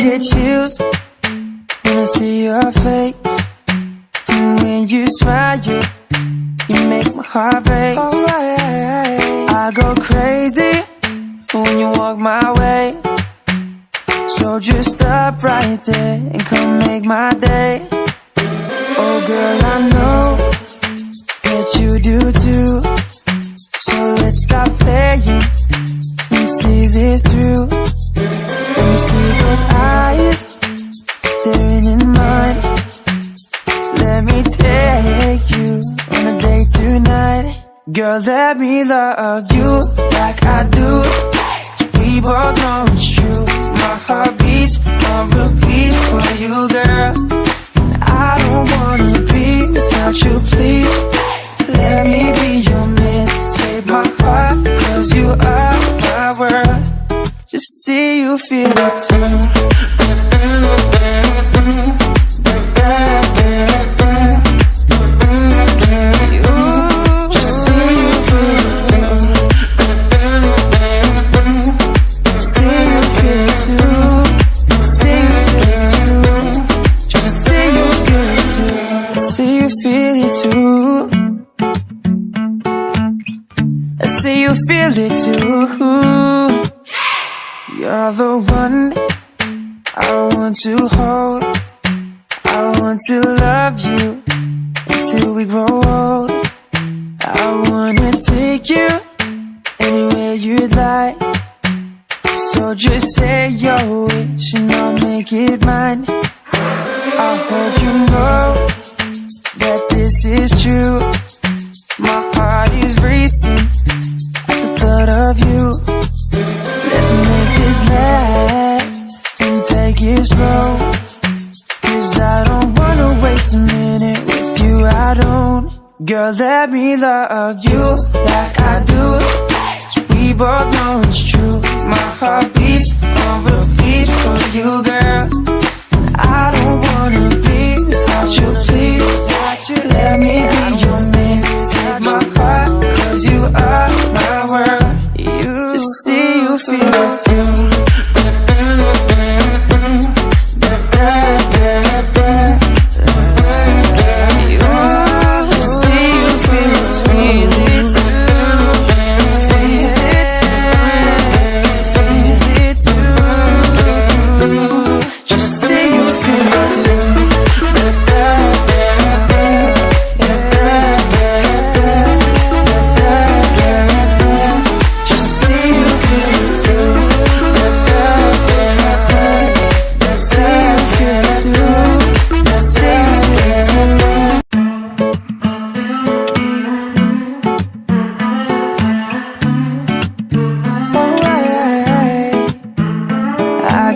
get chills when I see your face, and when you smile, you make my heart break. I go crazy when you walk my way, so just stop right there and come make my day. Oh girl, I know that you do too, so let's stop playing and see this through. Let me see those eyes staring in mine. Let me take you on a date tonight. Girl, let me love you like I do. We both know it's true. My heart beats on repeat for you, girl. I don't wanna be without you, please. Let me be your man. Take my heart, 'cause you are my world. Just see you feel it too. Feel it too. You're the one I want to hold. I want to love you until we grow old. I wanna take you anywhere you'd like, so just say your wish and I'll make it mine. I hope you know that this is true. My heart is racing thought of you. Let's make this last and take it slow, 'cause I don't wanna waste a minute with you, I don't. Girl, let me love you like I do. We both know it's true. My heart beats on repeat for you, girl. I don't wanna be without you, please. Let me be your man. Take my heart, 'cause you are my world. Just see you feel it too.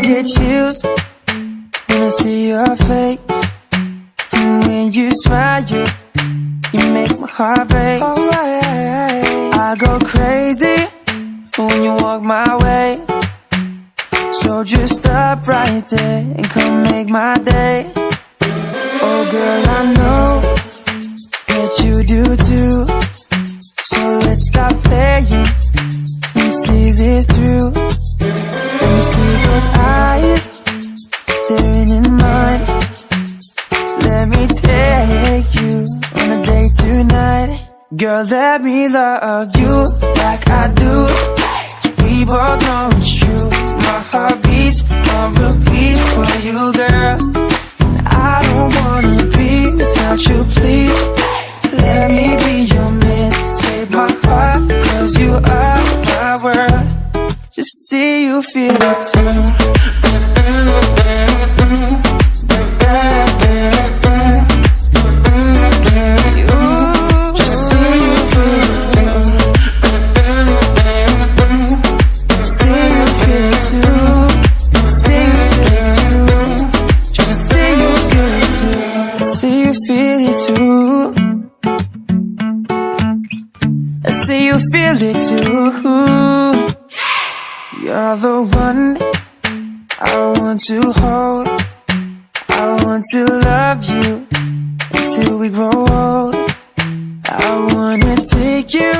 Get chills when I see your face, and when you smile, you make my heart break. I go crazy when you walk my way, so just stop right there and come make my day. Oh girl, I know that you do too, so let's stop playing and see this through. Let me see those eyes staring in mine. Let me take you on a date tonight. Girl, let me love you like I do. We both know it's true. My heart beats on repeat for you, girl. I don't wanna be without you, please. Let me be your man. Take my heart, 'cause you are my world. Just see you feel it too. Just see you feel it too. See you feel it too. See you feel it too. Just see you feel it too. See you feel it too. I see you feel it too. You're the one I want to hold. I want to love you until we grow old. I wanna take you